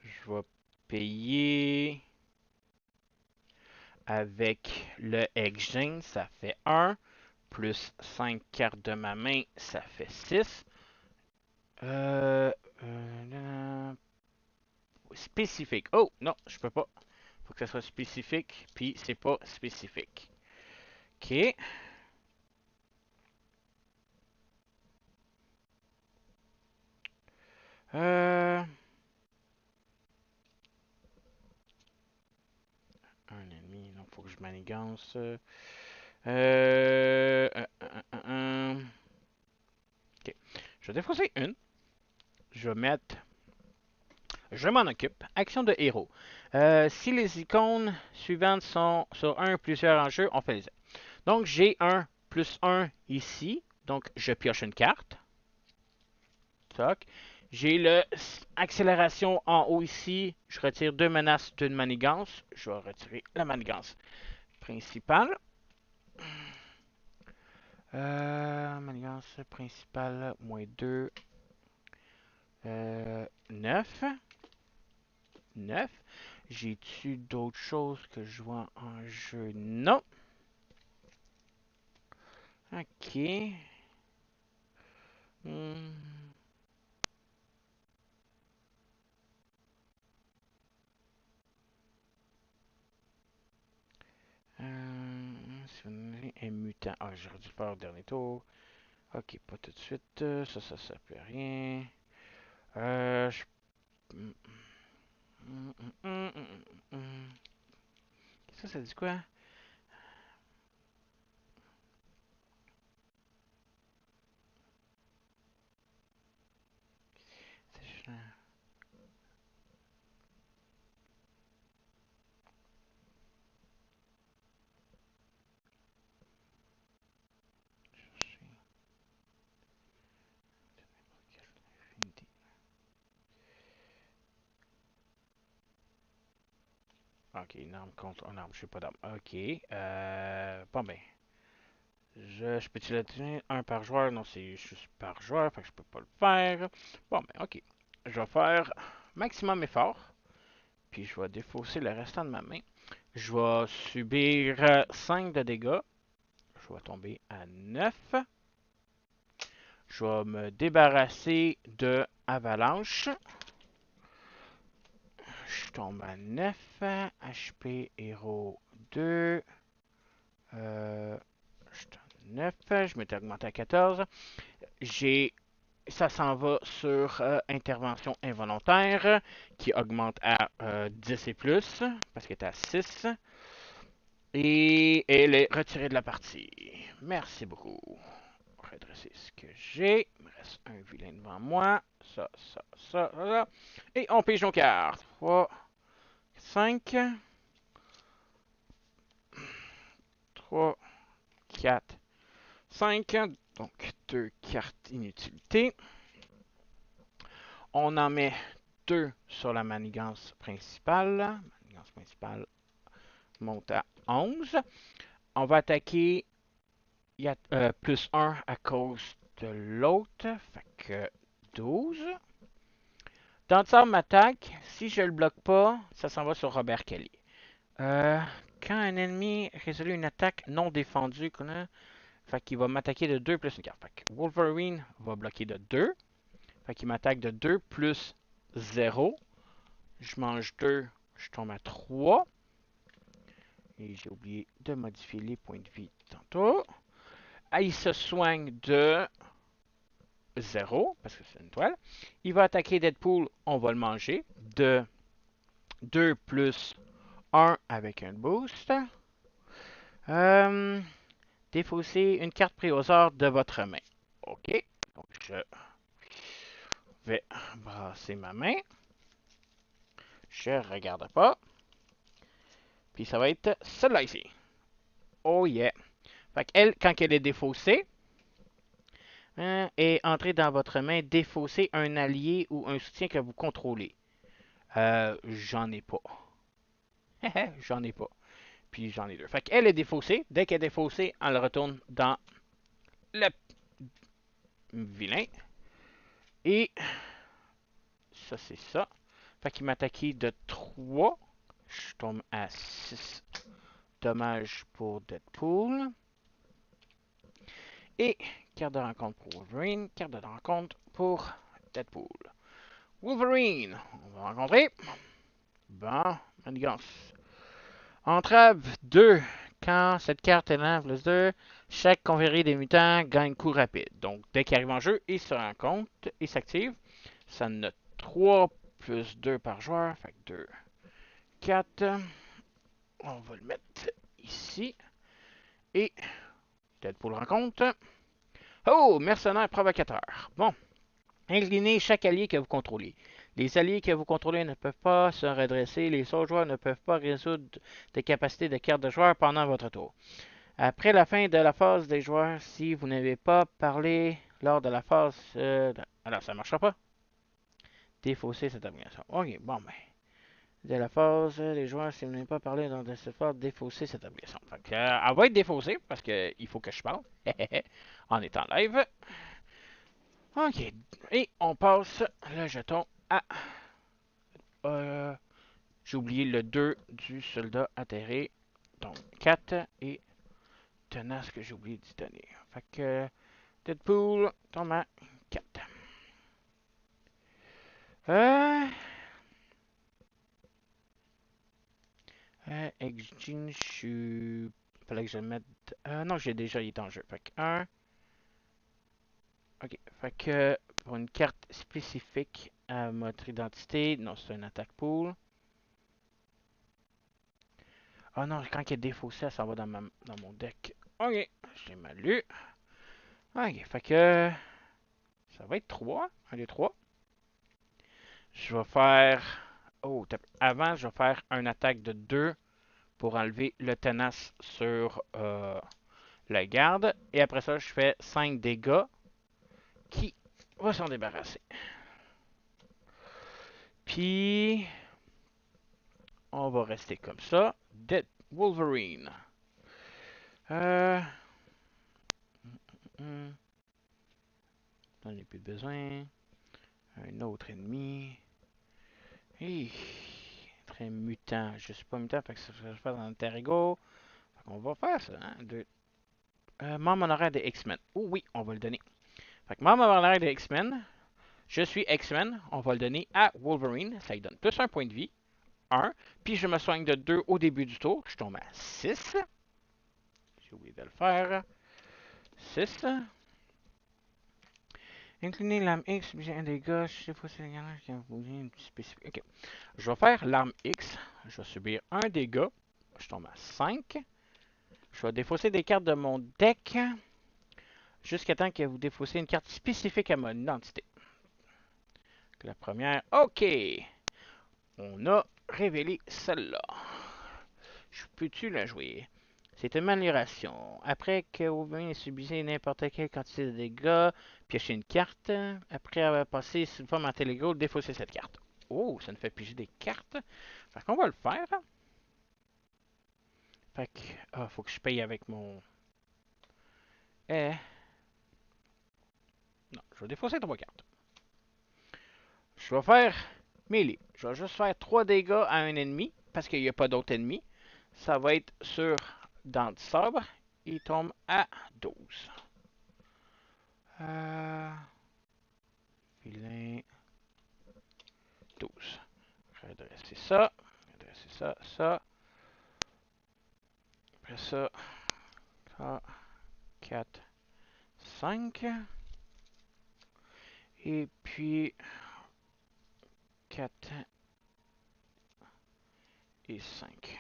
Je vais payer avec le Exchange, ça fait 1. Plus 5 cartes de ma main, ça fait 6. Spécifique. Oh, non, je peux pas. Faut que ça soit spécifique, puis c'est pas spécifique. Ok. Un ennemi, donc faut que je manigance. Ok. Je vais défausser une. Je vais mettre. Je m'en occupe. Action de héros. Si les icônes suivantes sont sur un ou plusieurs enjeux, on fait les. Donc j'ai un plus 1 ici. Donc je pioche une carte. Toc. J'ai le accélération en haut ici. Je retire 2 menaces d'une manigance. Je vais retirer la manigance principale. Manigance principale, moins 2. 9. 9. J'ai-tu d'autres choses que je vois en jeu? Non. Ok. Hmm. Si vous avez un mutant. Ah, j'aurais dû le faire au dernier tour. Ok, pas tout de suite. Ça peut rien. Je... Ça dit quoi? Ok, une arme contre une arme, je sais pas d'arme. Ok. Bon ben. Je peux-tu l'utiliser un par joueur? Non, c'est juste par joueur, fait que je peux pas le faire. Bon ben, ok. je vais faire maximum effort. Puis je vais défausser le restant de ma main. Je vais subir 5 de dégâts. Je vais tomber à 9. Je vais me débarrasser de avalanche. Je tombe à 9. HP héros 2. Je suis à 9. Je m'étais augmenté à 14. Ça s'en va sur intervention involontaire qui augmente à 10 et plus parce qu'elle est à 6. Et elle est retirée de la partie. Merci beaucoup. Redresser ce que j'ai. Il me reste un vilain devant moi. Ça. Et on pige nos cartes. 3, 5, 3, 4, 5. Donc, 2 cartes inutilité. On en met 2 sur la manigance principale. La manigance principale monte à 11. On va attaquer plus 1 à cause de l'autre. Fait que 12. Dancer m'attaque. Si je le bloque pas, ça s'en va sur Robert Kelly. Quand un ennemi résout une attaque non défendue, fait qu'il va m'attaquer de 2 plus une carte. Fait que Wolverine va bloquer de 2. Fait qu'il m'attaque de 2 plus 0. Je mange 2, je tombe à 3. Et j'ai oublié de modifier les points de vie tantôt. Ah, il se soigne de 0, parce que c'est une toile. Il va attaquer Deadpool, on va le manger. De 2 plus 1 avec un boost. Défausser une carte prise au sort de votre main. OK. Donc, je vais brasser ma main. Je regarde pas. Puis ça va être celle-là ici. Oh yeah. Fait qu'elle, quand elle est défaussée, est entrée dans votre main, défausser un allié ou un soutien que vous contrôlez. J'en ai pas. J'en ai pas. Puis j'en ai deux. Fait qu'elle est défaussée. Dès qu'elle est défaussée, elle retourne dans le vilain. Et ça, c'est ça. Fait qu'il m'a attaqué de 3. Je tombe à 6. Dommage pour Deadpool. Et carte de rencontre pour Wolverine. Carte de rencontre pour Deadpool. Wolverine, on va rencontrer. Bon, manigance. Entrave 2. Quand cette carte est là, plus 2, chaque confrérie des mutants gagne coup rapide. Donc, dès qu'il arrive en jeu, il se rencontre et s'active. Ça en a 3 plus 2 par joueur. Fait que 2, 4. On va le mettre ici. Et Deadpool rencontre. Oh, mercenaire provocateur. Bon, inclinez chaque allié que vous contrôlez. Les alliés que vous contrôlez ne peuvent pas se redresser. Les autres joueurs ne peuvent pas résoudre des capacités de carte de joueur pendant votre tour. Après la fin de la phase des joueurs, si vous n'avez pas parlé lors de la phase... alors, ça ne marchera pas. Défausser cette abnégation. Ok, bon, ben. De la phase des joueurs, si vous n'avez pas parlé lors de cette phase, défausser cette abnégation. Fait que, elle va être défaussée parce qu'il faut que je parle. En étant live. Ok. Et on passe le jeton à... j'ai oublié le 2 du soldat atterré. Donc 4 et tenace que j'ai oublié d'y donner. Fait que Deadpool tombe à 4. Euh... Exgene, je suis... Fallait que je le mette... non, j'ai déjà, il est en jeu. Fait que 1. Ok. Fait que pour une carte spécifique à votre identité, non, c'est une attaque pool. Ah non, quand il est défaussé, ça va dans mon deck. Ok, je l'ai mal lu. Ok, fait que ça va être 3. Allez, 3. Je vais faire... Oh, avant, je vais faire une attaque de 2 pour enlever le tenace sur la garde. Et après ça, je fais 5 dégâts qui va s'en débarrasser. Puis, on va rester comme ça. Dead Wolverine. J'en ai plus besoin. Un autre ennemi. Hi. Très mutant. Je suis pas mutant, fait que ça se passe dans le Terrigo. On va faire ça, hein? Membre honoraire des X-Men. Oh oui, on va le donner. Fait que membre honoraire des X-Men. Je suis X-Men. On va le donner à Wolverine. Ça lui donne plus un point de vie. 1. Puis je me soigne de 2 au début du tour. Je tombe à 6. J'ai oublié de le faire. 6. Incliner l'arme X, subir un dégât. Je sais pas si le qui a bougé spécifique. Ok. Je vais faire l'arme X. Je vais subir un dégât. Je tombe à 5. Je vais défausser des cartes de mon deck jusqu'à temps que vous défaussez une carte spécifique à mon identité. La première, ok. On a révélé celle-là. Je peux-tu la jouer? C'est une amélioration. Après que Wolverine ait subi n'importe quelle quantité de dégâts, piocher une carte. Après avoir passé sous forme en Télégo, défausser cette carte. Oh, ça nous fait piger des cartes. Fait qu'on va le faire. Fait que, faut que je paye avec mon... Non, je vais défausser 3 cartes. Je vais faire mêlée. Je vais juste faire 3 dégâts à un ennemi, parce qu'il n'y a pas d'autre ennemi. Ça va être sur Dents de Sabre. Il tombe à 12. Vilain. 12. Je vais adresser ça. Adresser ça, ça. Après ça, 4, 5. Et puis 4 et 5.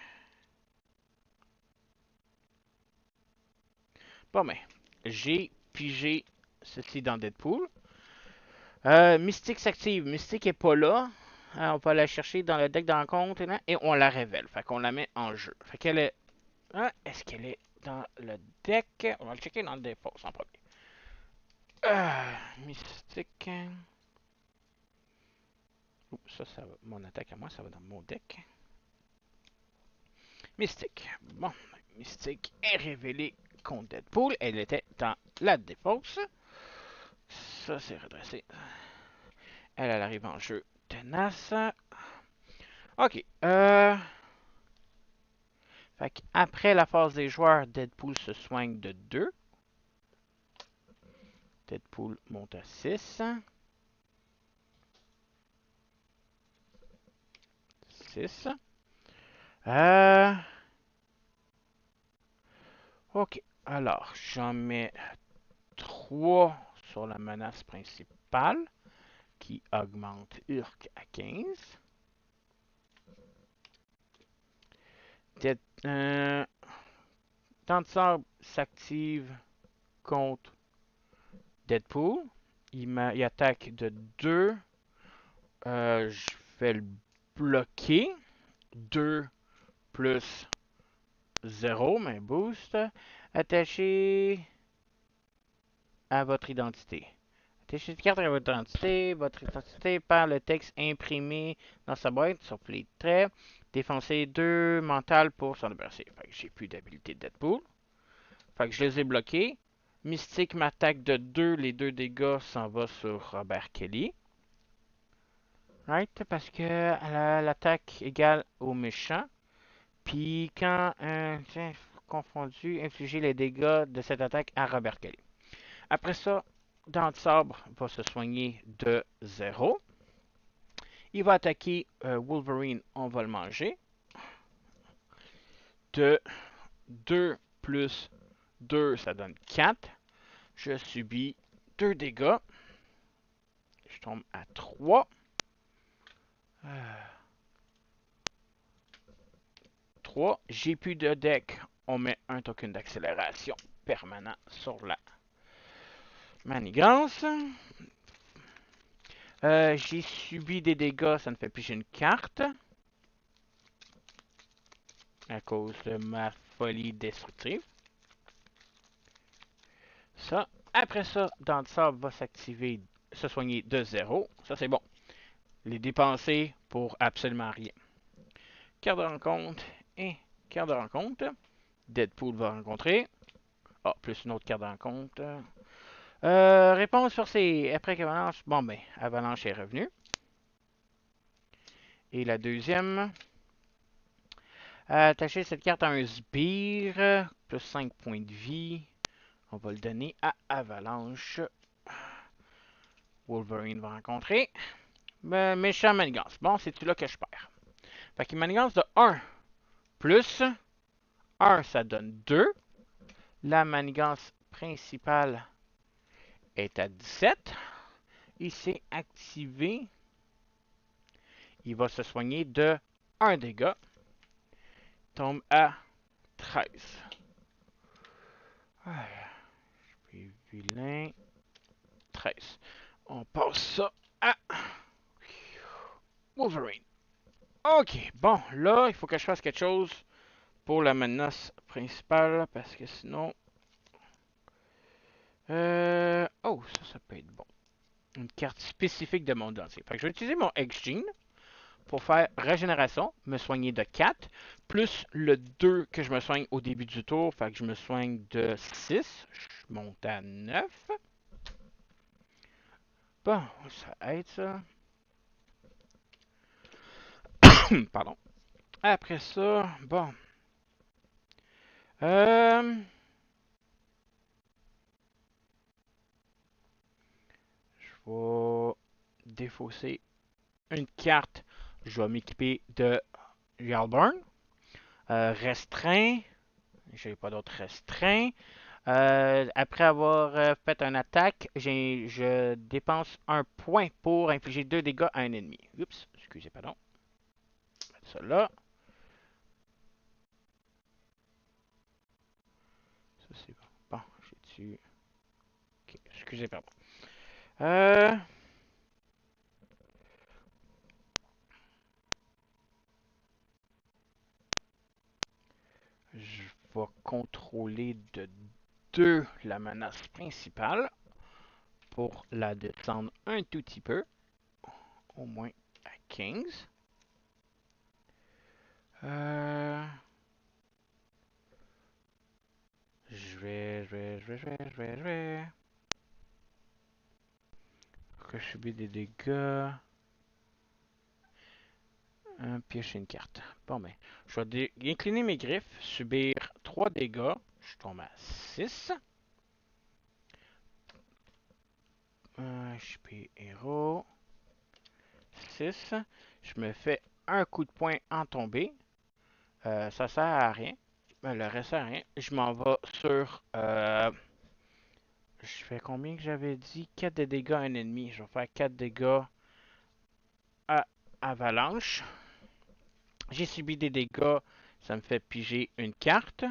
Bon ben, j'ai pigé ceci dans Deadpool. Mystique s'active. Mystique est pas là. On peut la chercher dans le deck d'encontre et on la révèle. Fait qu'on la met en jeu. Fait qu'elle est... est-ce qu'elle est dans le deck? On va le checker dans le défaut en premier. Mystique. Ça va. Mon attaque à moi, ça va dans mon deck. Mystique. Bon, Mystique est révélée contre Deadpool. Elle était dans la défausse. Ça, c'est redressé. Elle arrive en jeu tenace. Ok. Fait qu'après la phase des joueurs, Deadpool se soigne de 2. Deadpool monte à 6. 6. Ok. Alors, j'en mets 3 sur la menace principale qui augmente Urk à 15. Temps de sable s'active contre Deadpool. Il attaque de 2. Je vais le bloquer. 2 plus 0, mais boost. Attaché à votre identité. Attachez une carte à votre identité. Votre identité par le texte imprimé dans sa boîte, sur les traits. Défoncer 2 mental pour s'en débarrasser. Fait que j'ai plus d'habilité de Deadpool. Fait que je les ai bloqués. Mystique m'attaque de 2. Les 2 dégâts s'en va sur Robert Kelly. Right? Parce que l'attaque égale au méchant. Puis quand confondu, infliger les dégâts de cette attaque à Robert Kelly. Après ça, Dent de Sabre va se soigner de 0. Il va attaquer Wolverine, on va le manger. De 2 plus 2, ça donne 4. Je subis 2 dégâts. Je tombe à 3. 3. J'ai plus de deck. On met un token d'accélération permanent sur la manigance. J'ai subi des dégâts, ça me fait piger une carte. À cause de ma folie destructive. Ça. Après ça, Dent de Sable va s'activer, se soigner de 0. Ça, c'est bon. Les dépenser pour absolument rien. Carte de rencontre et carte de rencontre. Deadpool va rencontrer. Ah, plus une autre carte de rencontre. Réponse forcée. Après qu'Avalanche. Bon, ben, Avalanche est revenu. Et la deuxième. Attacher cette carte à un sbire. Plus 5 points de vie. On va le donner à Avalanche. Wolverine va rencontrer. Méchant manigance. Bon, c'est-tu là que je perds? Fait qu'il manigance de 1 plus 1, ça donne 2. La manigance principale est à 17. Il s'est activé. Il va se soigner de 1 dégât. Tombe à 13. Ah, je suis vilain. 13. On passe ça à Wolverine. Ok, bon, là, il faut que je fasse quelque chose pour la menace principale, parce que sinon... Oh, ça peut être bon. Une carte spécifique de mon dentier. Fait que je vais utiliser mon X-Gene pour faire régénération, me soigner de 4, plus le 2 que je me soigne au début du tour. Fait que je me soigne de 6. Je monte à 9. Bon, ça aide ça. Pardon. Après ça, bon. Euh, je vais défausser une carte. Je vais m'équiper de Yalburn. Restreint. Je n'ai pas d'autre restreint. Après avoir fait une attaque, je dépense un point pour infliger 2 dégâts à un ennemi. Oups, excusez, pardon. Je vais mettre ça là. Ça c'est bon. Bon, j'ai tué. Ok, excusez, pardon. Euh, je vais contrôler de 2 la menace principale pour la descendre un tout petit peu, au moins à 15. Euh, je vais. Que je subis des dégâts. Piocher une carte. Bon ben, je vais incliner mes griffes, subir 3 dégâts. Je tombe à 6. HP héros. 6. Je me fais un coup de poing en tombée. Ça sert à rien. Le reste sert à rien. Je m'en vais sur... je fais combien que j'avais dit? 4 de dégâts à un ennemi. Je vais faire 4 dégâts à Avalanche. J'ai subi des dégâts. Ça me fait piger une carte.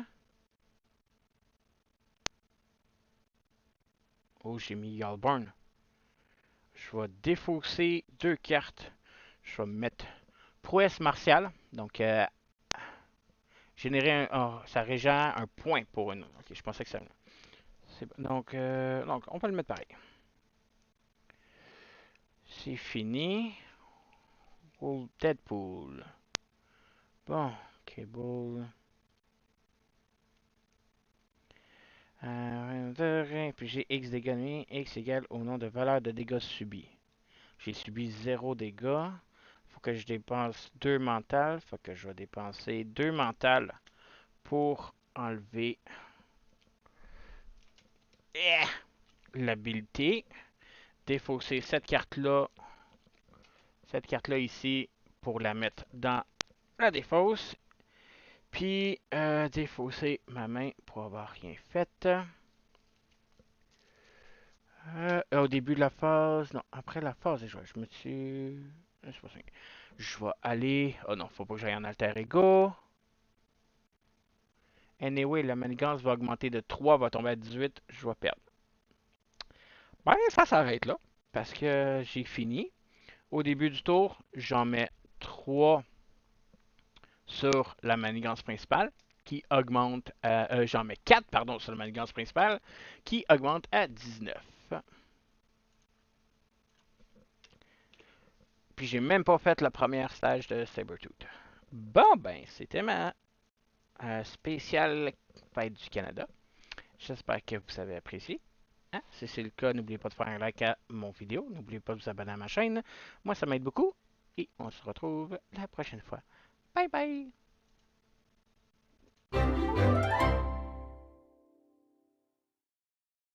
Oh, j'ai mis Yalburn. Je vais défausser 2 cartes. Je vais mettre prouesse martiale. Donc, générer ça régère un point pour une. Ok, je pensais que ça. Donc, on peut le mettre pareil. C'est fini. Deadpool. Bon, Cable. Puis j'ai X dégâts ennemis. X égale au nom de valeur de dégâts subis. J'ai subi 0 dégâts. Faut que je dépense 2 mentales. Faut que je vais dépenser 2 mentales pour enlever l'habilité. Défausser cette carte-là ici pour la mettre dans la défausse. Puis défausser ma main pour avoir rien fait. Au début de la phase, non, après la phase, je me suis... Je vais aller... Oh non, faut pas que j'aille en alter ego. Anyway, la manigance va augmenter de 3, va tomber à 18, je vais perdre. Ben, ça s'arrête là, parce que j'ai fini. Au début du tour, j'en mets 3 sur la manigance principale, qui augmente à... j'en mets 4, pardon, sur la manigance principale, qui augmente à 19. Puis j'ai même pas fait la première stage de Sabretooth. Bon, ben, c'était ma spéciale fête du Canada. J'espère que vous avez apprécié. Hein? Si c'est le cas, n'oubliez pas de faire un like à mon vidéo. N'oubliez pas de vous abonner à ma chaîne. Moi, ça m'aide beaucoup. Et on se retrouve la prochaine fois. Bye bye!